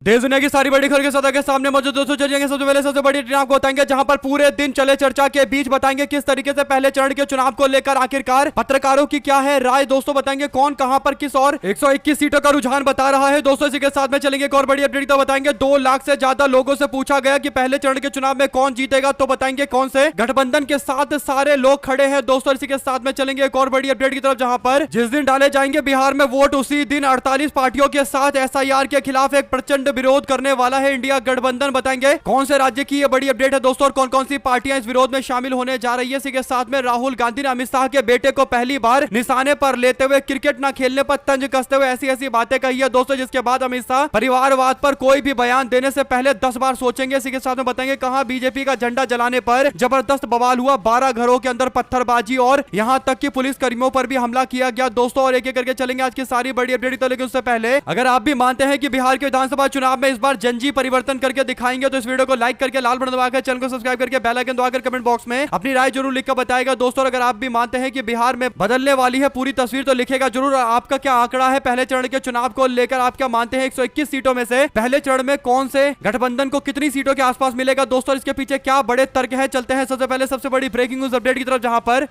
देश दुनिया की सारी बड़ी खबर के साथ के सामने मौजूद दोस्तों चलेंगे। सबसे पहले सबसे बड़ी ट्रेन आपको बताएंगे, जहां पर पूरे दिन चले चर्चा के बीच बताएंगे किस तरीके से पहले चरण के चुनाव को लेकर आखिरकार पत्रकारों की क्या है राय। दोस्तों बताएंगे कौन कहां पर किस और 121 सीटों का रुझान बता रहा है। दोस्तों इसी के साथ में चलेंगे एक और बड़ी अपडेट तो बताएंगे 2 लाख से ज्यादा लोगों से पूछा गया कि पहले चरण के चुनाव में कौन जीतेगा, तो बताएंगे कौन से गठबंधन के साथ सारे लोग खड़े हैं। दोस्तों इसी के साथ में चलेंगे एक और बड़ी अपडेट की तरफ, जहां पर जिस दिन डाले जाएंगे बिहार में वोट उसी दिन 48 पार्टियों के साथ SIR के खिलाफ एक प्रचंड विरोध करने वाला है इंडिया गठबंधन। बताएंगे कौन से राज्य की ये बड़ी अपडेट है दोस्तों और कौन कौन सी पार्टियां इस विरोध में शामिल होने जा रही है। इसी के साथ में राहुल गांधी ने अमित शाह के बेटे को पहली बार निशाने पर लेते हुए क्रिकेट न खेलने पर तंज कसते हुए ऐसी ऐसी बातें कही है दोस्तों, जिसके बाद अमित शाह परिवारवाद पर कोई भी बयान देने से पहले 10 बार सोचेंगे। इसी के साथ में बताएंगे कहां बीजेपी का झंडा जलाने पर जबरदस्त बवाल हुआ, 12 घरों के अंदर पत्थरबाजी और यहां तक कि पुलिस कर्मियों पर भी हमला किया गया दोस्तों। और एक एक करके चलेंगे आज की सारी बड़ी अपडेट तो, लेकिन उससे पहले अगर आप भी मानते हैं कि बिहार के विधानसभा चुनाव में इस बार जनजी परिवर्तन करके दिखाएंगे तो इस वीडियो को लाइक करके लाल बटन दबाकर चैनल को सब्सक्राइब करके बेल आइकन दबाकर कमेंट बॉक्स में अपनी राय जरूर लिखकर बताएगा दोस्तों। अगर आप भी मानते हैं कि बिहार में बदलने वाली है पूरी तस्वीर तो लिखेगा जरूर आपका क्या आंकड़ा है पहले चरण के चुनाव को लेकर। आप क्या मानते हैं 121 सीटों में से पहले चरण में कौन से गठबंधन को कितनी सीटों के आसपास मिलेगा दोस्तों, इसके पीछे क्या बड़े तर्क है। चलते हैं सबसे पहले सबसे बड़ी ब्रेकिंग न्यूज अपडेट की तरफ, जहां पर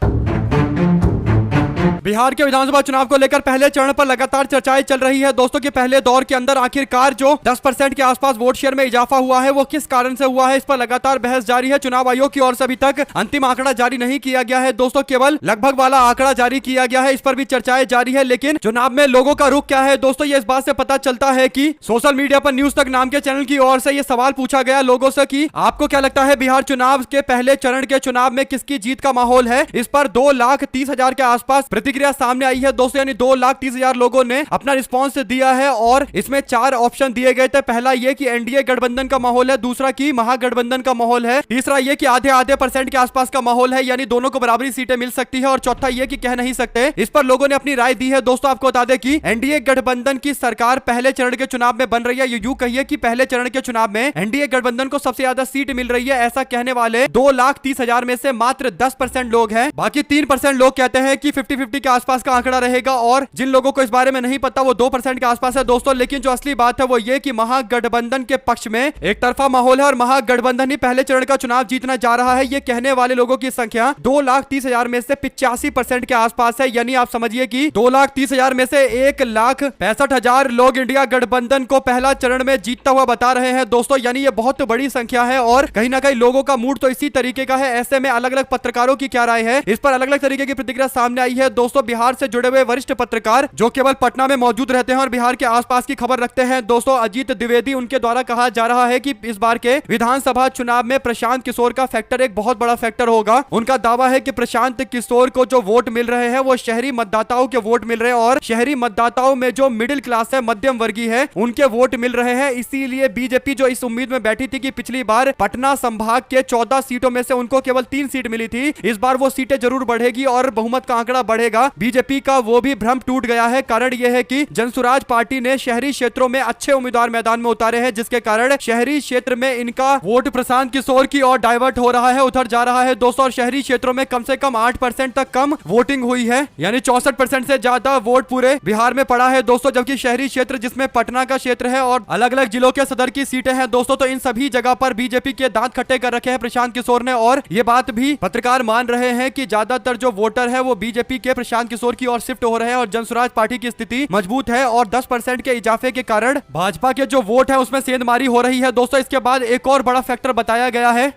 बिहार के विधानसभा चुनाव को लेकर पहले चरण पर लगातार चर्चाएं चल रही है दोस्तों कि पहले दौर के अंदर आखिरकार जो 10% के आसपास वोट शेयर में इजाफा हुआ है वो किस कारण से हुआ है, इस पर लगातार बहस जारी है। चुनाव आयोग की ओर से अभी तक अंतिम आंकड़ा जारी नहीं किया गया है दोस्तों, केवल लगभग वाला आंकड़ा जारी किया गया है, इस पर भी चर्चाएं जारी है। लेकिन चुनाव में लोगों का रुख क्या है दोस्तों, ये इस बात से पता चलता है कि सोशल मीडिया पर न्यूज तक नाम के चैनल की ओर से ये सवाल पूछा गया लोगों से कि आपको क्या लगता है बिहार चुनाव के पहले चरण के चुनाव में किसकी जीत का माहौल है। इस पर 2,30,000 के आसपास प्रतिक्रिया सामने आई है दोस्तों, यानी 2,30,000 लोगों ने अपना रिस्पांस दिया है और इसमें 4 ऑप्शन दिए गए थे। पहला ये कि एनडीए गठबंधन का माहौल है, दूसरा कि महागठबंधन का माहौल है, तीसरा ये कि आधे आधे % के आसपास का माहौल है, यानी दोनों को बराबरी सीटें मिल सकती है, और चौथा ये कि कह नहीं सकते। इस पर लोगों ने अपनी राय दी है दोस्तों। आपको बता दें कि एनडीए गठबंधन की सरकार पहले चरण के चुनाव में बन रही है। ये यूं कहिए कि पहले चरण के चुनाव में एनडीए गठबंधन को सबसे ज्यादा सीट मिल रही है, ऐसा कहने वाले 2,30,000 में से मात्र 10% लोग हैं। बाकी 3% लोग कहते हैं कि 50-50 के आसपास का आंकड़ा रहेगा, और जिन लोगों को इस बारे में नहीं पता वो 2% के आसपास है दोस्तों। लेकिन जो असली बात है वो ये कि महागठबंधन के पक्ष में एक तरफा माहौल है और महागठबंधन ही पहले चरण का चुनाव जीतना जा रहा है। ये कहने वाले लोगों की संख्या 2,30,000 में से 85% के आसपास है, यानी आप समझिए कि 2,30,000 में से 1,65,000 लोग इंडिया गठबंधन को पहला चरण में जीतता हुआ बता रहे हैं दोस्तों, यानी ये बहुत बड़ी संख्या है और कहीं ना कहीं लोगों का मूड तो इसी तरीके का है। ऐसे में अलग अलग पत्रकारों की क्या राय है, इस पर अलग अलग तरीके की प्रतिक्रिया सामने आई है दोस्तों। बिहार से जुड़े हुए वरिष्ठ पत्रकार जो केवल पटना में मौजूद रहते हैं और बिहार के आसपास की खबर रखते हैं दोस्तों, अजीत द्विवेदी, उनके द्वारा कहा जा रहा है कि इस बार के विधानसभा चुनाव में प्रशांत किशोर का फैक्टर एक बहुत बड़ा फैक्टर होगा। उनका दावा है कि प्रशांत किशोर को जो वोट मिल रहे हैं वो शहरी मतदाताओं के वोट मिल रहे हैं, और शहरी मतदाताओं में जो मिडिल क्लास है, मध्यम वर्गीय है, उनके वोट मिल रहे हैं। इसीलिए बीजेपी जो इस उम्मीद में बैठी थी कि पिछली बार पटना संभाग के 14 सीटों में से उनको केवल 3 सीट मिली थी, इस बार वो सीटें जरूर बढ़ेगी और बहुमत का आंकड़ा बढ़ेगा। बीजेपी का वो भी भ्रम टूट गया है। कारण यह है कि जनसुराज पार्टी ने शहरी क्षेत्रों में अच्छे उम्मीदवार मैदान में उतारे हैं, जिसके कारण शहरी क्षेत्र में इनका वोट प्रशांत किशोर की ओर डाइवर्ट हो रहा है, उधर जा रहा है दोस्तों। और शहरी क्षेत्रों में कम से कम 8% तक कम वोटिंग हुई है, यानी 64% से ज्यादा वोट पूरे बिहार में पड़ा है दोस्तों। जबकि शहरी क्षेत्र जिसमें पटना का क्षेत्र है और अलग अलग जिलों के सदर की सीटें हैं दोस्तों, तो इन सभी जगह पर बीजेपी के दांत खट्टे कर रखे हैं प्रशांत किशोर ने। और ये बात भी पत्रकार मान रहे हैं कि ज्यादातर जो वोटर है वो बीजेपी के प्रशांत किशोर की ओर शिफ्ट हो रहे हैं और जनसुराज पार्टी की स्थिति मजबूत है, और 10% के इजाफे के कारण भाजपा के जो वोट है उसमें सेंधमारी हो रही है दोस्तों। इसके बाद एक और बड़ा फैक्टर बताया गया है।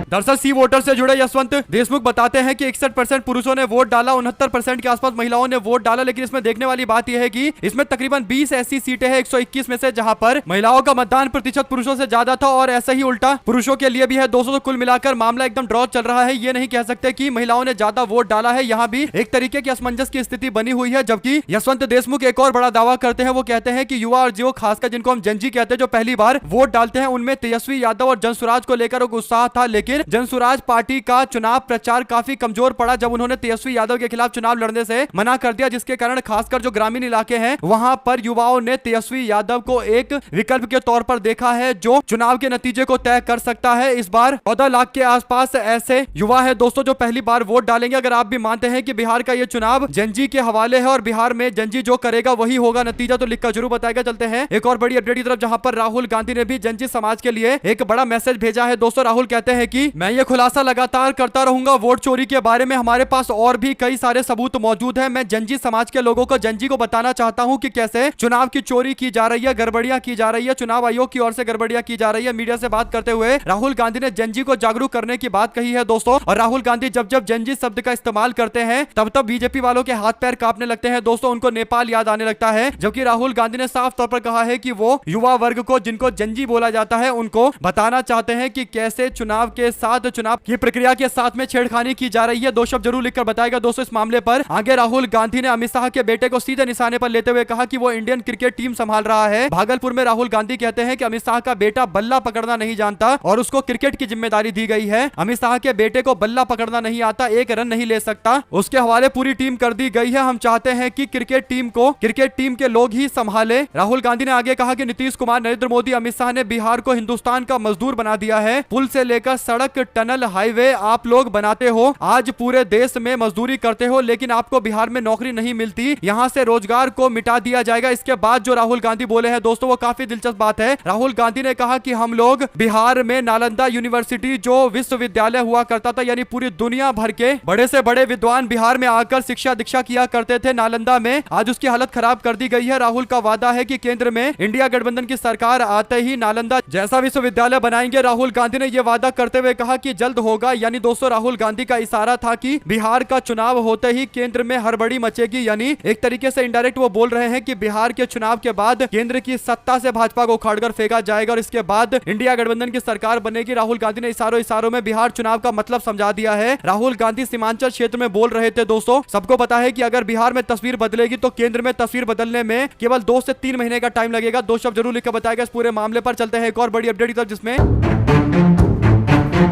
दरअसल सी वोटर से जुड़े यशवंत देशमुख बताते हैं कि 61% पुरुषों ने वोट डाला, 69% के आसपास महिलाओं ने वोट डाला। लेकिन इसमें देखने वाली बात यह है कि इसमें तकरीबन 20 ऐसी सीटें हैं 121 में से जहां पर महिलाओं का मतदान प्रतिशत पुरुषों से ज्यादा था, और ऐसा ही उल्टा पुरुषों के लिए भी है दोस्तों। तो कुल मिलाकर मामला एकदम ड्रॉ चल रहा है। ये नहीं कह सकते कि महिलाओं ने ज्यादा वोट डाला है, यहाँ भी एक तरीके की असमंजस की स्थिति बनी हुई है। जबकि यशवंत देशमुख एक और बड़ा दावा करते हैं, वो कहते हैं कि युवा और जो खासकर जिनको हम जनजी कहते हैं, जो पहली बार वोट डालते हैं, उनमें तेजस्वी यादव और जनसुराज को लेकर उत्साह था। लेकिन आखिर जनसुराज पार्टी का चुनाव प्रचार काफी कमजोर पड़ा जब उन्होंने तेजस्वी यादव के खिलाफ चुनाव लड़ने से मना कर दिया, जिसके कारण खासकर जो ग्रामीण इलाके हैं वहां पर युवाओं ने तेजस्वी यादव को एक विकल्प के तौर पर देखा है जो चुनाव के नतीजे को तय कर सकता है। इस बार 14 लाख के आसपास ऐसे युवा है दोस्तों जो पहली बार वोट डालेंगे। अगर आप भी मानते हैं कि बिहार का ये चुनाव जनजी के हवाले है और बिहार में जनजी जो करेगा वही होगा नतीजा, तो लिखकर जरूर बताएगा। चलते हैं एक और बड़ी अपडेट की तरफ, जहां पर राहुल गांधी ने भी जनजी समाज के लिए एक बड़ा मैसेज भेजा है दोस्तों। राहुल कहते हैं कि मैं ये खुलासा लगातार करता रहूंगा वोट चोरी के बारे में, हमारे पास और भी कई सारे सबूत मौजूद है। मैं जनजी समाज के लोगों को, जनजी को बताना चाहता हूं कि कैसे चुनाव की चोरी की जा रही है, गड़बड़ियां की जा रही है, चुनाव आयोग की ओर से गड़बड़ियां की जा रही है। मीडिया से बात करते हुए राहुल गांधी ने जनजी को जागरूक करने की बात कही है दोस्तों। और राहुल गांधी जब जब जनजी शब्द का इस्तेमाल करते हैं तब तब बीजेपी वालों के हाथ पैर कांपने लगते हैं दोस्तों, उनको नेपाल याद आने लगता है। जबकि राहुल गांधी ने साफ तौर पर कहा है कि वो युवा वर्ग को, जिनको जनजी बोला जाता है, उनको बताना चाहते हैं कि कैसे चुनाव के साथ, चुनाव की प्रक्रिया के साथ में छेड़खानी की जा रही है। दो शब्द जरूर लिखकर बताएगा दोस्तों इस मामले पर। आगे राहुल गांधी ने अमित शाह के बेटे को सीधे निशाने पर लेते हुए कहा कि वो इंडियन क्रिकेट टीम संभाल रहा है। भागलपुर में राहुल गांधी कहते हैं कि अमित शाह का बेटा बल्ला पकड़ना नहीं जानता और उसको क्रिकेट की जिम्मेदारी दी गई है। अमित शाह के बेटे को बल्ला पकड़ना नहीं आता, एक रन नहीं ले सकता, उसके हवाले पूरी टीम कर दी गई है। हम चाहते हैं कि क्रिकेट टीम को क्रिकेट टीम के लोग ही संभाले। राहुल गांधी ने आगे कहा कि नीतीश कुमार, नरेंद्र मोदी, अमित शाह ने बिहार को हिंदुस्तान का मजदूर बना दिया है। पुल से लेकर सड़क, टनल, हाईवे आप लोग बनाते हो, आज पूरे देश में मजदूरी करते हो, लेकिन आपको बिहार में नौकरी नहीं मिलती, यहाँ से रोजगार को मिटा दिया जाएगा। इसके बाद जो राहुल गांधी बोले हैं दोस्तों वो काफी दिलचस्प बात है। राहुल गांधी ने कहा कि हम लोग बिहार में नालंदा यूनिवर्सिटी जो विश्वविद्यालय हुआ करता था, यानी पूरी दुनिया भर के बड़े से बड़े विद्वान बिहार में आकर शिक्षा दीक्षा किया करते थे नालंदा में, आज उसकी हालत खराब कर दी गई है। राहुल का वादा है कि केंद्र में इंडिया गठबंधन की सरकार आते ही नालंदा जैसा विश्वविद्यालय बनाएंगे। राहुल गांधी ने यह वादा करते हुए कहा कि जल्द होगा, यानी दोस्तों राहुल गांधी का इशारा था कि बिहार का चुनाव होते ही केंद्र में हड़बड़ी मचेगी, यानी एक तरीके से इनडायरेक्ट वो बोल रहे हैं कि बिहार के चुनाव के बाद केंद्र की सत्ता से भाजपा को उखाड़कर फेंका जाएगा और इसके बाद इंडिया गठबंधन की सरकार बनेगी। राहुल गांधी ने इशारों में बिहार चुनाव का मतलब समझा दिया है। राहुल गांधी सीमांचल क्षेत्र में बोल रहे थे दोस्तों। सबको पता है कि अगर बिहार में तस्वीर बदलेगी तो केंद्र में तस्वीर बदलने में केवल 2 से 3 महीने का टाइम लगेगा। दो शब्द जरूर लिखकर बताएगा इस पूरे मामले पर। चलते हैं एक और बड़ी अपडेट की तरफ, जिसमें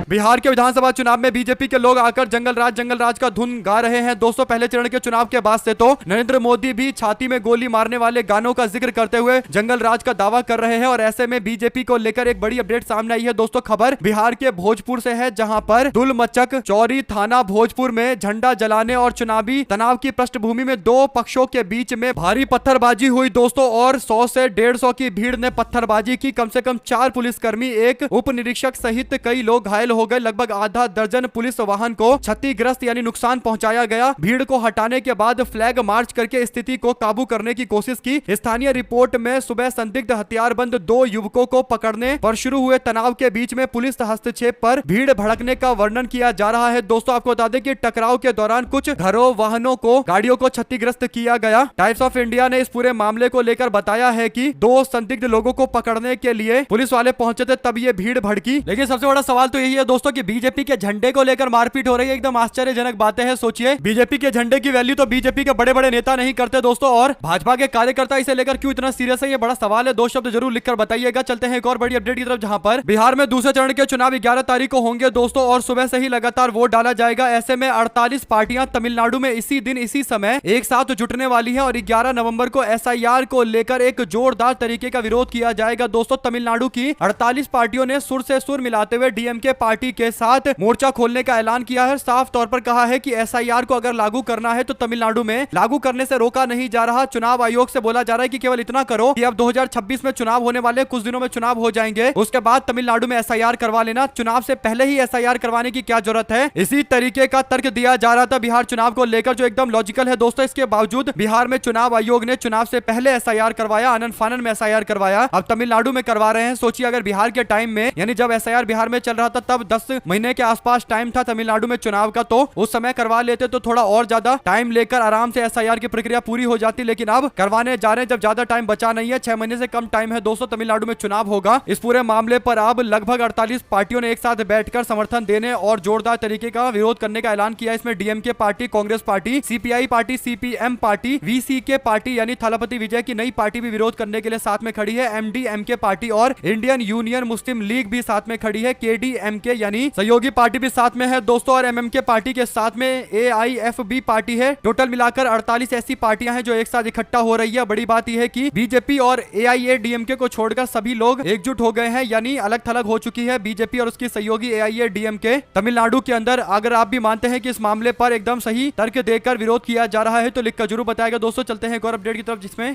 बिहार के विधानसभा चुनाव में बीजेपी के लोग आकर जंगल राज का धुन गा रहे हैं दोस्तों। पहले चरण के चुनाव के बाद से तो नरेंद्र मोदी भी छाती में गोली मारने वाले गानों का जिक्र करते हुए जंगल राज का दावा कर रहे हैं और ऐसे में बीजेपी को लेकर एक बड़ी अपडेट सामने आई है दोस्तों। खबर बिहार के भोजपुर से है, जहां पर दुलमचक चौरी थाना भोजपुर में झंडा जलाने और चुनावी तनाव की पृष्ठभूमि में दो पक्षों के बीच में भारी पत्थरबाजी हुई दोस्तों और 100 से 150 की भीड़ ने पत्थरबाजी की। कम से कम 4 पुलिसकर्मी, एक उप निरीक्षक सहित कई लोग घायल हो गए। लगभग आधा दर्जन पुलिस वाहन को क्षतिग्रस्त यानी नुकसान पहुंचाया गया। भीड़ को हटाने के बाद फ्लैग मार्च करके स्थिति को काबू करने की कोशिश की। स्थानीय रिपोर्ट में सुबह संदिग्ध हथियारबंद 2 युवकों को पकड़ने पर शुरू हुए तनाव के बीच में पुलिस हस्तक्षेप पर भीड़ भड़कने का वर्णन किया जा रहा है। दोस्तों आपको बता दें कि टकराव के दौरान कुछ घरों, वाहनों को, गाड़ियों को क्षतिग्रस्त किया गया। टाइम्स ऑफ इंडिया ने इस पूरे मामले को लेकर बताया है कि 2 संदिग्ध लोगों को पकड़ने के लिए पुलिस वाले पहुंचे थे, तब ये भीड़ भड़की। लेकिन सबसे बड़ा सवाल तो यही है दोस्तों कि बीजेपी के झंडे को लेकर मारपीट हो रही है। एकदम आश्चर्यजनक बातें हैं। सोचिए, बीजेपी के झंडे की वैल्यू तो बीजेपी के बड़े बड़े नेता नहीं करते दोस्तों, और भाजपा के कार्यकर्ता इसे लेकर क्यों इतना सीरियस है, ये बड़ा सवाल है। 2 शब्द जरूर लिखकर बताइएगा। चलते हैं एक और बड़ी अपडेट की तरफ, जहां पर बिहार में दूसरे चरण के चुनाव 11 तारीख को होंगे दोस्तों और सुबह से ही लगातार वोट डाला जाएगा। ऐसे में 48 पार्टियां तमिलनाडु में इसी दिन इसी समय एक साथ जुटने वाली है और 11 नवंबर को SIR को लेकर एक जोरदार तरीके का विरोध किया जाएगा दोस्तों। तमिलनाडु की 48 पार्टियों ने सुर से सुर मिलाते हुए DMK पार्टी के साथ मोर्चा खोलने का ऐलान किया है। साफ तौर पर कहा है कि SIR को अगर लागू करना है तो तमिलनाडु में लागू करने से रोका नहीं जा रहा। चुनाव आयोग से बोला जा रहा है कि केवल इतना करो कि अब 2026 में चुनाव होने वाले, कुछ दिनों में चुनाव हो जाएंगे, उसके बाद तमिलनाडु में SIR करवा लेना। चुनाव से पहले ही SIR करवाने की क्या जरूरत है, इसी तरीके का तर्क दिया जा रहा था बिहार चुनाव को लेकर, जो एकदम लॉजिकल है दोस्तों। इसके बावजूद बिहार में चुनाव आयोग ने चुनाव से पहले SIR करवाया, आनन फानन में SIR करवाया, अब तमिलनाडु में करवा रहे हैं। सोचिए, अगर बिहार के टाइम में, यानी जब SIR बिहार में चल रहा था तब 10 महीने के आसपास टाइम था तमिलनाडु में चुनाव का, तो उस समय करवा लेते तो थोड़ा और ज्यादा टाइम लेकर आराम से SIR की प्रक्रिया पूरी हो जाती। लेकिन अब करवाने जा रहे हैं जब ज्यादा टाइम बचा नहीं है, 6 महीने से कम टाइम है दोस्तों, तमिलनाडु में चुनाव होगा। इस पूरे मामले पर अब लगभग 48 पार्टियों ने एक साथ बैठकर समर्थन देने और जोरदार तरीके का विरोध करने का ऐलान किया। इसमें DMK party, Congress party, CPI party, CPM party, VCK party यानी थलपति विजय की नई पार्टी भी विरोध करने के लिए साथ में खड़ी है। MDMK पार्टी और इंडियन यूनियन मुस्लिम लीग भी साथ में खड़ी है। KDM AIADMK यानी सहयोगी पार्टी भी साथ में है दोस्तों, और MMK पार्टी के साथ में AIFB पार्टी है। टोटल मिलाकर 48 ऐसी पार्टियां हैं जो एक साथ इकट्ठा हो रही है। बड़ी बात यह है कि बीजेपी और AIADMK को छोड़कर सभी लोग एकजुट हो गए हैं, यानी अलग थलग हो चुकी है बीजेपी और उसकी सहयोगी AIADMK। तमिलनाडु के अंदर अगर आप भी मानते हैं कि इस मामले पर एकदम सही तर्क देकर विरोध किया जा रहा है तो लिखकर जरूर बताएगा दोस्तों। चलते हैं एक और अपडेट की तरफ, जिसमें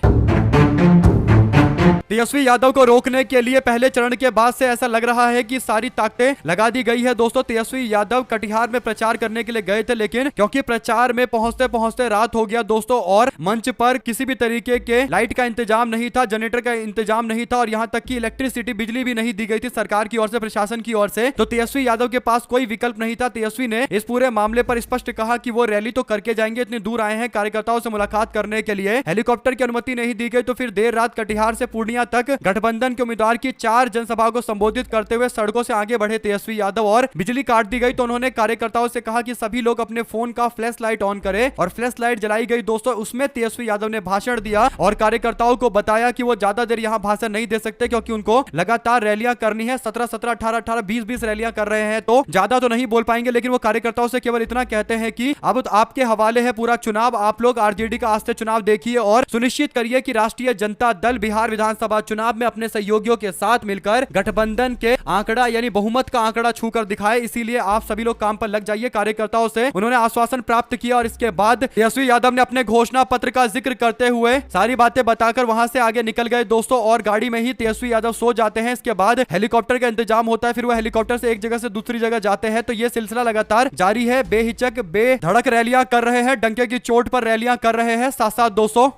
तेजस्वी यादव को रोकने के लिए पहले चरण के बाद से ऐसा लग रहा है कि सारी ताकतें लगा दी गई है दोस्तों। तेजस्वी यादव कटिहार में प्रचार करने के लिए गए थे, लेकिन क्योंकि प्रचार में पहुंचते पहुंचते रात हो गया दोस्तों और मंच पर किसी भी तरीके के लाइट का इंतजाम नहीं था, जनरेटर का इंतजाम नहीं था और यहां तक कि इलेक्ट्रिसिटी बिजली भी नहीं दी गई थी सरकार की ओर से, प्रशासन की ओर से। तो तेजस्वी यादव के पास कोई विकल्प नहीं था। तेजस्वी ने इस पूरे मामले पर स्पष्ट कहा कि वो रैली तो करके जाएंगे, इतनी दूर आए हैं कार्यकर्ताओं से मुलाकात करने के लिए। हेलीकॉप्टर की अनुमति नहीं दी गई तो फिर देर रात कटिहार से पूर्णिया तक गठबंधन के उम्मीदवार की 4 जनसभाओं को संबोधित करते हुए सड़कों से आगे बढ़े तेजस्वी यादव और बिजली काट दी गई तो उन्होंने कार्यकर्ताओं से कहा कि सभी लोग अपने फोन का फ्लैश लाइट ऑन करें और फ्लैश लाइट जलाई गई दोस्तों। उसमें तेजस्वी यादव ने भाषण दिया और कार्यकर्ताओं को बताया कि वो ज्यादा देर यहां भाषण नहीं दे सकते क्योंकि उनको लगातार रैलियां करनी है। 17-17, 18-18, 20-20 रैलियां कर रहे हैं तो ज्यादा तो नहीं बोल पाएंगे, लेकिन वो कार्यकर्ताओं से केवल इतना कहते हैं कि अब आपके हवाले है पूरा चुनाव, आप लोग आरजेडी का आस्थे चुनाव देखिए और सुनिश्चित करिए कि राष्ट्रीय जनता दल बिहार विधानसभा चुनाव में अपने सहयोगियों के साथ मिलकर गठबंधन के आंकड़ा यानी बहुमत का आंकड़ा छूकर दिखाए, इसीलिए आप सभी लोग काम पर लग जाइए। कार्यकर्ताओं से उन्होंने आश्वासन प्राप्त किया और इसके बाद तेजस्वी यादव ने अपने घोषणा पत्र का जिक्र करते हुए सारी बातें बताकर वहां से आगे निकल गए दोस्तों और गाड़ी में ही तेजस्वी यादव सो जाते हैं। इसके बाद हेलीकॉप्टर का इंतजाम होता है, फिर वो हेलीकॉप्टर से एक जगह से दूसरी जगह जाते हैं। तो ये सिलसिला लगातार जारी है, बेहिचक बेधड़क रैलियां कर रहे हैं, डंके की चोट पर रैलियां कर रहे हैं। साथ साथ दोस्तों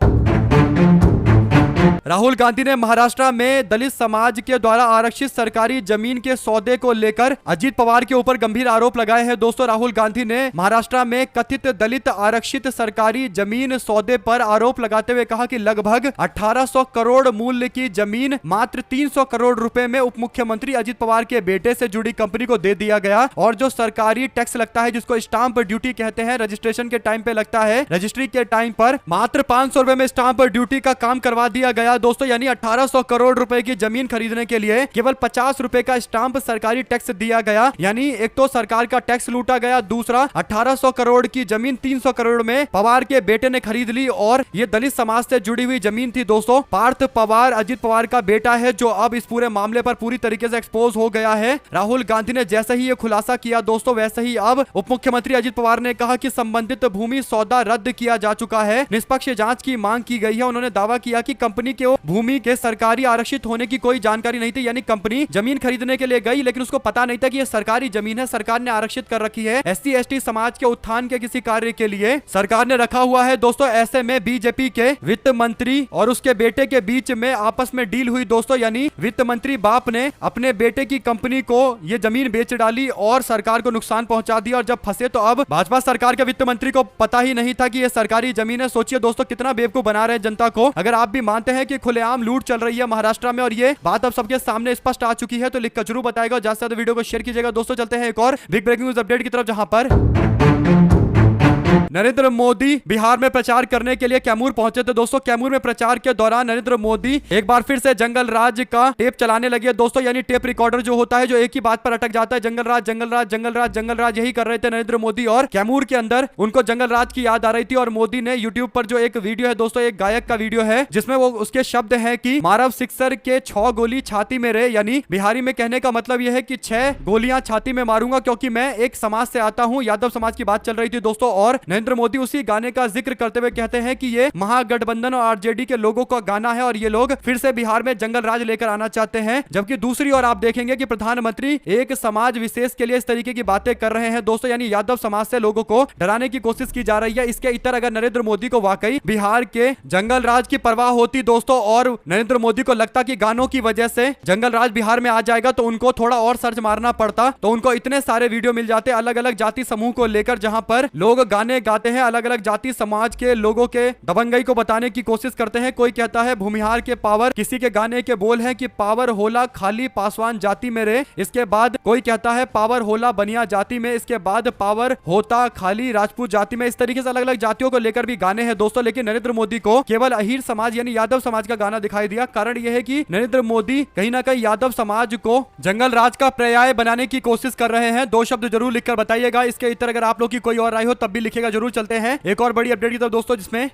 राहुल गांधी ने महाराष्ट्र में दलित समाज के द्वारा आरक्षित सरकारी जमीन के सौदे को लेकर अजीत पवार के ऊपर गंभीर आरोप लगाए हैं दोस्तों। राहुल गांधी ने महाराष्ट्र में कथित दलित आरक्षित सरकारी जमीन सौदे पर आरोप लगाते हुए कहा कि लगभग 1800 करोड़ मूल्य की जमीन मात्र 300 करोड़ रुपए में उप मुख्यमंत्री अजीत पवार के बेटे से जुड़ी कंपनी को दे दिया गया और जो सरकारी टैक्स लगता है जिसको स्टाम्प ड्यूटी कहते हैं, रजिस्ट्रेशन के टाइम पे लगता है, रजिस्ट्री के टाइम पर मात्र 500 रुपए में स्टाम्प ड्यूटी का काम करवा दिया गया दोस्तों। यानी 1800 करोड़ रुपए की जमीन खरीदने के लिए केवल 50 रुपए का स्टाम्प सरकारी टैक्स दिया गया, यानी एक तो सरकार का टैक्स लूटा गया, दूसरा 1800 करोड़ की जमीन 300 करोड़ में पवार के बेटे ने खरीद ली और ये दलित समाज से जुड़ी हुई जमीन थी दोस्तों। पार्थ पवार अजीत पवार का बेटा है जो अब इस पूरे मामले पर पूरी तरीके से एक्सपोज हो गया है। राहुल गांधी ने जैसे ही ये खुलासा किया दोस्तों वैसे ही अब उप मुख्यमंत्री अजीत पवार ने कहा कि संबंधित भूमि सौदा रद्द किया जा चुका है, निष्पक्ष जांच की मांग की गई है। उन्होंने दावा किया कि कंपनी के भूमि के सरकारी आरक्षित होने की कोई जानकारी नहीं थी, यानी कंपनी जमीन खरीदने के लिए गई लेकिन उसको पता नहीं था कि ये सरकारी जमीन है, सरकार ने आरक्षित कर रखी है, SC ST समाज के उत्थान के किसी कार्य के लिए सरकार ने रखा हुआ है दोस्तों। ऐसे में बीजेपी के वित्त मंत्री और उसके बेटे के बीच में आपस में डील हुई दोस्तों, यानी वित्त मंत्री बाप ने अपने बेटे की कंपनी को ये जमीन बेच डाली और सरकार को नुकसान पहुंचा दिया और जब फंसे तो अब भाजपा सरकार के वित्त मंत्री को पता ही नहीं था कि ये सरकारी जमीन है। सोचिए दोस्तों कितना बेवकूफ बना रहे हैं जनता को। अगर आप भी मानते हैं कि खुलेआम लूट चल रही है महाराष्ट्र में और ये बात अब सबके सामने स्पष्ट आ चुकी है तो लिखकर जरूर बताएगा, ज्यादा से ज्यादा वीडियो को शेयर कीजिएगा दोस्तों। चलते हैं एक और बिग ब्रेकिंग न्यूज अपडेट की तरफ, जहां पर नरेंद्र मोदी बिहार में प्रचार करने के लिए कैमूर पहुंचे थे दोस्तों। कैमूर में प्रचार के दौरान नरेंद्र मोदी एक बार फिर से जंगल राज का टेप चलाने लगे दोस्तों, यानी टेप रिकॉर्डर जो होता है जो एक ही बात पर अटक जाता है, जंगल राज जंगल राज जंगल राज जंगल राज, यही कर रहे थे नरेंद्र मोदी और कैमूर के अंदर उनको जंगल राज की याद आ रही थी। और मोदी ने यूट्यूब पर जो एक वीडियो है दोस्तों, एक गायक का वीडियो है जिसमें वो उसके शब्द है कि मारव सिक्सर के 6 गोली छाती में रे, यानी बिहारी में कहने का मतलब यह है कि 6 गोलियां छाती में मारूंगा क्योंकि मैं एक समाज से आता हूं, यादव समाज की बात चल रही थी दोस्तों। और नरेंद्र मोदी उसी गाने का जिक्र करते हुए कहते हैं कि ये महागठबंधन और आरजेडी के लोगों का गाना है और ये लोग फिर से बिहार में जंगल राज लेकर आना चाहते हैं। जबकि दूसरी ओर आप देखेंगे कि प्रधानमंत्री एक समाज विशेष के लिए इस तरीके की बातें कर रहे हैं दोस्तों, यानी यादव समाज से लोगों को डराने की कोशिश की जा रही है। इसके इतर अगर नरेंद्र मोदी को वाकई बिहार के जंगल राज की परवाह होती दोस्तों और नरेंद्र मोदी को लगता कि गानों की वजह से जंगल राज बिहार में आ जाएगा तो उनको थोड़ा और सर्च मारना पड़ता, तो उनको इतने सारे वीडियो मिल जाते अलग अलग जाति समूह को लेकर जहां पर लोग गाने गाने गाते हैं, अलग अलग जाति समाज के लोगों के दबंगई को बताने की कोशिश करते हैं। कोई कहता है भूमिहार के पावर, किसी के गाने के बोल हैं कि पावर होला खाली पासवान जाति में रे। इसके बाद कोई कहता है पावर होला बनिया जाति में, इसके बाद पावर होता खाली राजपूत जाति में। इस तरीके से अलग अलग जातियों को लेकर भी गाने हैं दोस्तों, लेकिन नरेंद्र मोदी को केवल अहीर समाज यानी यादव समाज का गाना दिखाई दिया। कारण यह है कि नरेंद्र मोदी कहीं ना कहीं यादव समाज को जंगल राज का पर्याय बनाने की कोशिश कर रहे हैं। दो शब्द जरूर लिखकर बताइएगा। इसके इतर अगर आप लोग की कोई और राय हो तब भी लिखेगा जरूर। चलते हैं एक और बड़ी अपडेट की तरफ दोस्तों, जिसमें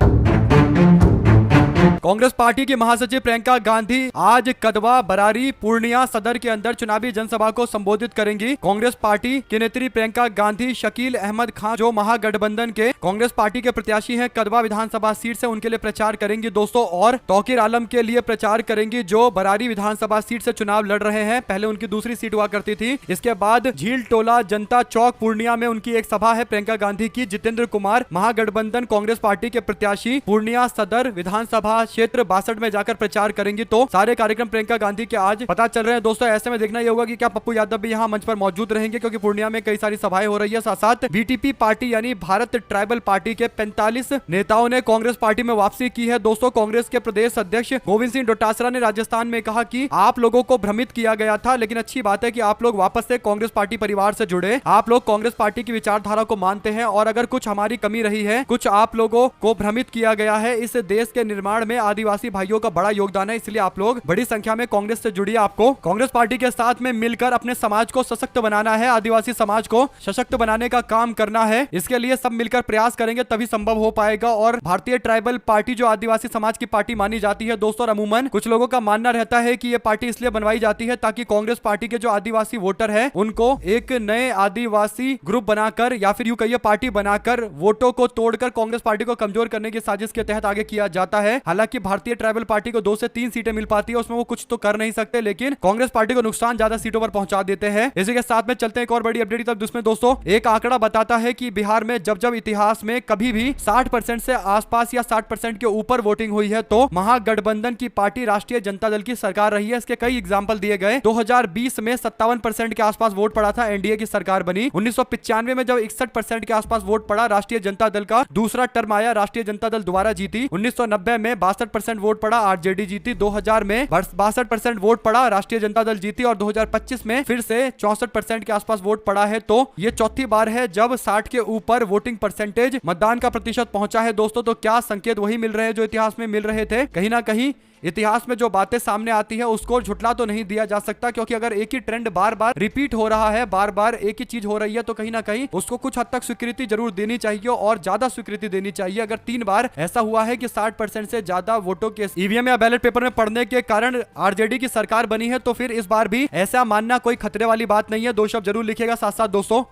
कांग्रेस पार्टी की महासचिव प्रियंका गांधी आज कदवा, बरारी, पूर्णिया सदर के अंदर चुनावी जनसभा को संबोधित करेंगी। कांग्रेस पार्टी की नेत्री प्रियंका गांधी शकील अहमद खान जो महागठबंधन के कांग्रेस पार्टी के प्रत्याशी हैं, कदवा विधानसभा सीट से उनके लिए प्रचार करेंगी दोस्तों, और तौकीर आलम के लिए प्रचार करेंगी जो बरारी विधानसभा सीट से चुनाव लड़ रहे हैं। पहले उनकी दूसरी सीट हुआ करती थी। इसके बाद झील टोला जनता चौक पूर्णिया में उनकी एक सभा है प्रियंका गांधी की। जितेंद्र कुमार महागठबंधन कांग्रेस पार्टी के प्रत्याशी पूर्णिया सदर विधानसभा क्षेत्र 62 में जाकर प्रचार करेंगी। तो सारे कार्यक्रम प्रियंका गांधी के आज पता चल रहे हैं दोस्तों। ऐसे में देखना यह होगा कि क्या पप्पू यादव भी यहां मंच पर मौजूद रहेंगे, क्योंकि पूर्णिया में कई सारी सभाएं हो रही है। साथ साथ बीटीपी पार्टी यानी भारत ट्राइबल पार्टी के 45 नेताओं ने कांग्रेस पार्टी में वापसी की है दोस्तों। कांग्रेस के प्रदेश अध्यक्ष गोविंद सिंह डोटासरा ने राजस्थान में कहा कि आप लोगों को भ्रमित किया गया था, लेकिन अच्छी बात है कि आप लोग वापस से कांग्रेस पार्टी परिवार से जुड़े। आप लोग कांग्रेस पार्टी की विचारधारा को मानते हैं, और अगर कुछ हमारी कमी रही है, कुछ आप लोगों को भ्रमित किया गया है, इस देश के निर्माण में आदिवासी भाइयों का बड़ा योगदान है, इसलिए आप लोग बड़ी संख्या में कांग्रेस से जुड़िए। आपको कांग्रेस पार्टी के साथ में मिलकर अपने समाज को सशक्त बनाना है, आदिवासी समाज को सशक्त बनाने का काम करना है। इसके लिए सब मिलकर प्रयास करेंगे तभी संभव हो पाएगा। और भारतीय ट्राइबल पार्टी जो आदिवासी समाज की पार्टी मानी जाती है दोस्तों, और अमूमन कुछ लोगों का मानना रहता है कि यह पार्टी इसलिए बनवाई जाती है ताकि कांग्रेस पार्टी के जो आदिवासी वोटर है उनको एक नए आदिवासी ग्रुप बनाकर या फिर यूं कहिए पार्टी बनाकर वोटों को तोड़कर कांग्रेस पार्टी को कमजोर करने की साजिश के तहत आगे किया जाता है। हालांकि भारतीय ट्राइबल पार्टी को 2 से 3 सीटें मिल पाती है, उसमें वो कुछ तो कर नहीं सकते, लेकिन कांग्रेस पार्टी को नुकसान ज्यादा सीटों पर पहुंचा देते हैं। इसी के साथ में चलते हैं एक और बड़ी अपडेट की तरफ, जिसमें दोस्तों एक आंकड़ा बताता है कि बिहार में जब जब इतिहास में कभी भी 60% से आसपास या 60% के ऊपर वोटिंग हुई है तो महागठबंधन की पार्टी राष्ट्रीय जनता दल की सरकार रही है। इसके कई एग्जाम्पल दिए गए। 2020 में 57% के आसपास वोट पड़ा था, एनडीए की सरकार बनी। 1995 में जब 61% के आसपास वोट पड़ा, राष्ट्रीय जनता दल का दूसरा टर्म आया, राष्ट्रीय जनता दल दोबारा जीती। 1990 में 62% वोट पड़ा, आरजेडी जीती। 2000 में 62% वोट पड़ा, राष्ट्रीय जनता दल जीती। और 2025 में फिर से 64% के आसपास वोट पड़ा है। तो ये चौथी बार है जब 60 के ऊपर वोटिंग परसेंटेज, मतदान का प्रतिशत पहुंचा है दोस्तों। तो क्या संकेत वही मिल रहे हैं जो इतिहास में मिल रहे थे? कहीं ना कहीं इतिहास में जो बातें सामने आती है उसको झुटला तो नहीं दिया जा सकता, क्योंकि अगर एक ही ट्रेंड बार बार रिपीट हो रहा है, बार बार एक ही चीज हो रही है, तो कहीं ना कहीं उसको कुछ हद तक स्वीकृति जरूर देनी चाहिए और ज्यादा स्वीकृति देनी चाहिए। अगर 3 बार ऐसा हुआ है कि 60% से ज्यादा वोटों के ईवीएम या बैलेट पेपर में पड़ने के कारण आरजेडी की सरकार बनी है, तो फिर इस बार भी ऐसा मानना कोई खतरे वाली बात नहीं है। 2 शब्द जरूर लिखेगा साथ साथ दोस्तों।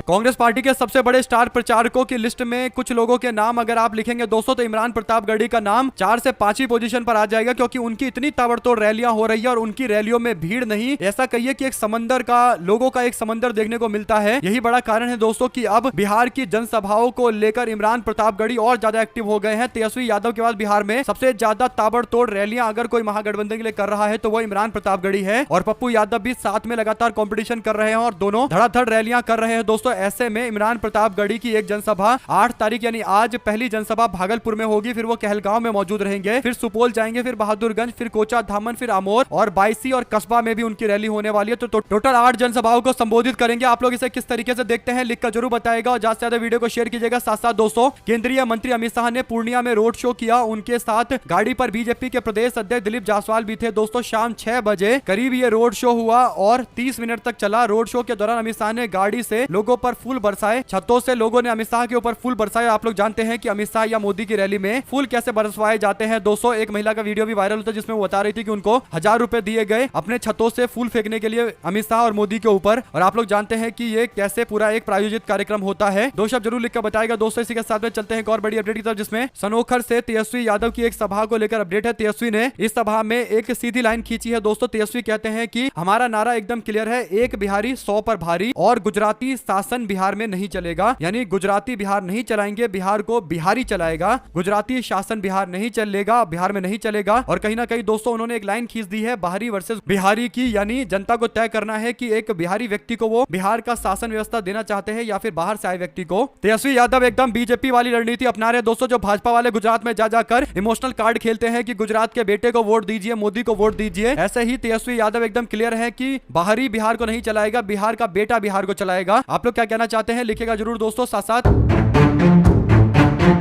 कांग्रेस पार्टी के सबसे बड़े स्टार प्रचारकों की लिस्ट में कुछ लोगों के नाम अगर आप लिखेंगे दोस्तों, तो इमरान प्रतापगढ़ी का नाम 4 से 5वीं पोजीशन पर आ जाएगा, क्योंकि उनकी इतनी ताबड़तोड़ रैलियां हो रही है और उनकी रैलियों में भीड़ नहीं, ऐसा कहिए कि एक समंदर का, लोगों का एक समंदर देखने को मिलता है। यही बड़ा कारण है दोस्तों कि अब बिहार की जनसभाओं को लेकर इमरान प्रतापगढ़ी और ज्यादा एक्टिव हो गए हैं। तेजस्वी यादव के बाद बिहार में सबसे ज्यादा ताबड़तोड़ रैलियां अगर कोई महागठबंधन के लिए कर रहा है तो वो इमरान प्रतापगढ़ी है, और पप्पू यादव भी साथ में लगातार कॉम्पिटिशन कर रहे हैं और दोनों धड़ाधड़ रैलियां कर रहे हैं दोस्तों। ऐसे में इमरान प्रतापगढ़ी की एक जनसभा 8 तारीख यानी आज पहली जनसभा भागलपुर में होगी, फिर वो कहलगांव में मौजूद रहेंगे, फिर सुपौल जाएंगे, फिर बहादुरगंज, फिर कोचा धामन, फिर अमोर और बायसी और कस्बा में भी उनकी रैली होने वाली है। तो टोटल 8 जनसभाओं को संबोधित करेंगे। आप लोग इसे किस तरीके से देखते हैं लिखकर जरूर बताएगा और ज्यादा से ज्यादा वीडियो को शेयर कीजिएगा। साथ साथ दोस्तों केंद्रीय मंत्री अमित शाह ने पूर्णिया में रोड शो किया, उनके साथ गाड़ी पर बीजेपी के प्रदेश अध्यक्ष दिलीप जायसवाल भी थे दोस्तों। शाम 6 बजे करीब ये रोड शो हुआ और 30 मिनट तक चला। रोड शो के दौरान अमित शाह ने गाड़ी से लोगों पर फूल बरसाए, छतों से लोगों ने अमित शाह के ऊपर फूल बरसाए। आप लोग जानते हैं कि अमित शाह या मोदी की रैली में फूल कैसे बरसवाए जाते हैं दोस्तों। एक महिला का वीडियो भी वायरल होता है जिसमें वो बता रही थी कि उनको 1000 रुपए दिए गए अपने छतों से फूल फेंकने के लिए अमित शाह और मोदी के ऊपर, और आप लोग जानते हैं कि ये कैसे पूरा एक प्रायोजित कार्यक्रम होता है। 2 शब्द जरूर लिखकर बताएगा दोस्तों। इसी के साथ में चलते हैं एक और बड़ी अपडेट की तरफ, जिसमें सनोखर से तेजस्वी यादव की एक सभा को लेकर अपडेट है। तेजस्वी ने इस सभा में एक सीधी लाइन खींची है दोस्तों। तेजस्वी कहते हैं कि हमारा नारा एकदम क्लियर है, एक बिहारी 100 पर भारी, और गुजराती शासन बिहार में नहीं चलेगा, यानी गुजराती बिहार नहीं चलाएंगे, बिहार को बिहारी चलाएगा, गुजराती शासन बिहार नहीं चलेगा, बिहार में नहीं चलेगा। और कहीं ना कहीं दोस्तों उन्होंने एक लाइन खींच दी है बाहरी वर्सेस बिहारी की, यानी जनता को तय करना है कि एक बिहारी व्यक्ति को वो बिहार का शासन व्यवस्था देना चाहते हैं या फिर बाहर से आए व्यक्ति को। तेजस्वी यादव एकदम बीजेपी वाली रणनीति अपना रहे दोस्तों, जो भाजपा वाले गुजरात में जा जाकर इमोशनल कार्ड खेलते हैं कि गुजरात के बेटे को वोट दीजिए, मोदी को वोट दीजिए। ऐसे ही तेजस्वी यादव एकदम क्लियर है कि बाहरी बिहार को नहीं चलाएगा, बिहार का बेटा बिहार को चलाएगा। आप लोग क्या कहना चाहते हैं लिखिएगा जरूर दोस्तों। साथ साथ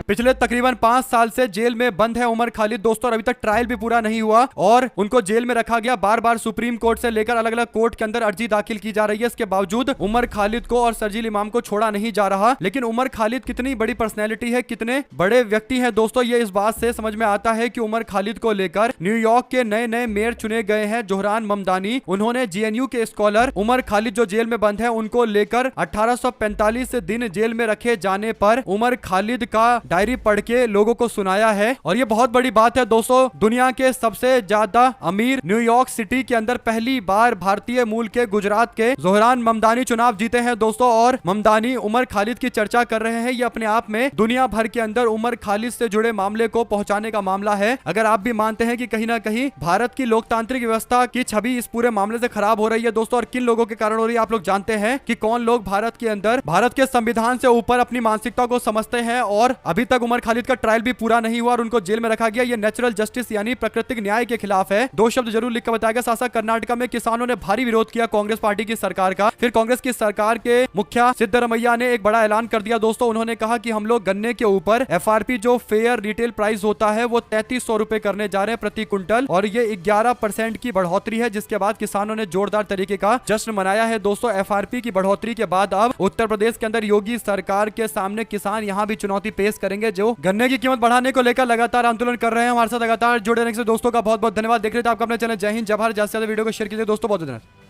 पिछले तकरीबन 5 साल से जेल में बंद है उमर खालिद दोस्तों, और अभी तक ट्रायल भी पूरा नहीं हुआ और उनको जेल में रखा गया। बार बार सुप्रीम कोर्ट से लेकर अलग अलग कोर्ट के अंदर अर्जी दाखिल की जा रही है, इसके बावजूद उमर खालिद को और शर्जील इमाम को छोड़ा नहीं जा रहा। लेकिन उमर खालिद कितनी बड़ी पर्सनैलिटी है, कितने बड़े व्यक्ति हैं दोस्तों, ये इस बात से समझ में आता है कि उमर खालिद को लेकर न्यूयॉर्क के नए नए मेयर चुने गए हैं जोहरान ममदानी। उन्होंने जेएनयू के स्कॉलर उमर खालिद जो जेल में बंद है उनको लेकर 1845 दिन जेल में रखे जाने पर उमर खालिद का डायरी पढ़ के लोगों को सुनाया है। और ये बहुत बड़ी बात है दोस्तों, दुनिया के सबसे ज्यादा अमीर न्यूयॉर्क सिटी के अंदर पहली बार भारतीय मूल के गुजरात के जोहरान ममदानी चुनाव जीते हैं दोस्तों, और ममदानी उमर खालिद की चर्चा कर रहे हैं। ये अपने आप में दुनिया भर के अंदर उमर खालिद से जुड़े मामले को पहुंचाने का मामला है। अगर आप भी मानते हैं कि कहीं ना कहीं भारत की लोकतांत्रिक व्यवस्था की छवि इस पूरे मामले से खराब हो रही है दोस्तों, और किन लोगों के कारण हो रही है आप लोग जानते हैं कि कौन लोग भारत के अंदर भारत के संविधान से ऊपर अपनी मानसिकता को समझते हैं। और अभी तक उमर खालिद का ट्रायल भी पूरा नहीं हुआ और उनको जेल में रखा गया। ये नेचुरल जस्टिस यानी प्राकृतिक न्याय के खिलाफ है। 2 शब्द जरूर लिख कर बताएगा। साथ साथ कर्नाटक में किसानों ने भारी विरोध किया कांग्रेस पार्टी की सरकार का। फिर कांग्रेस की सरकार के मुखिया सिद्धरमैया ने एक बड़ा ऐलान कर दिया दोस्तों, उन्होंने कहा कि हम लोग गन्ने के ऊपर एफआरपी जो फेयर रिटेल प्राइस होता है वो 3300 रुपए करने जा रहे हैं प्रति क्विंटल, और ये 11% की बढ़ोतरी है, जिसके बाद किसानों ने जोरदार तरीके का जश्न मनाया है दोस्तों। एफआरपी की बढ़ोतरी के बाद अब उत्तर प्रदेश के अंदर योगी सरकार के सामने किसान यहाँ भी चुनौती पेश करेंगे, जो गन्ने की कीमत बढ़ाने को लेकर लगातार आंदोलन कर रहे हैं। हमारे साथ लगातार जुड़े रहने से दोस्तों का बहुत बहुत धन्यवाद। देख रहे थे आपका अपने चैनल जय हिंद जय भारत। ज्यादा से ज्यादा वीडियो को शेयर कीजिए दोस्तों, बहुत धन्यवाद।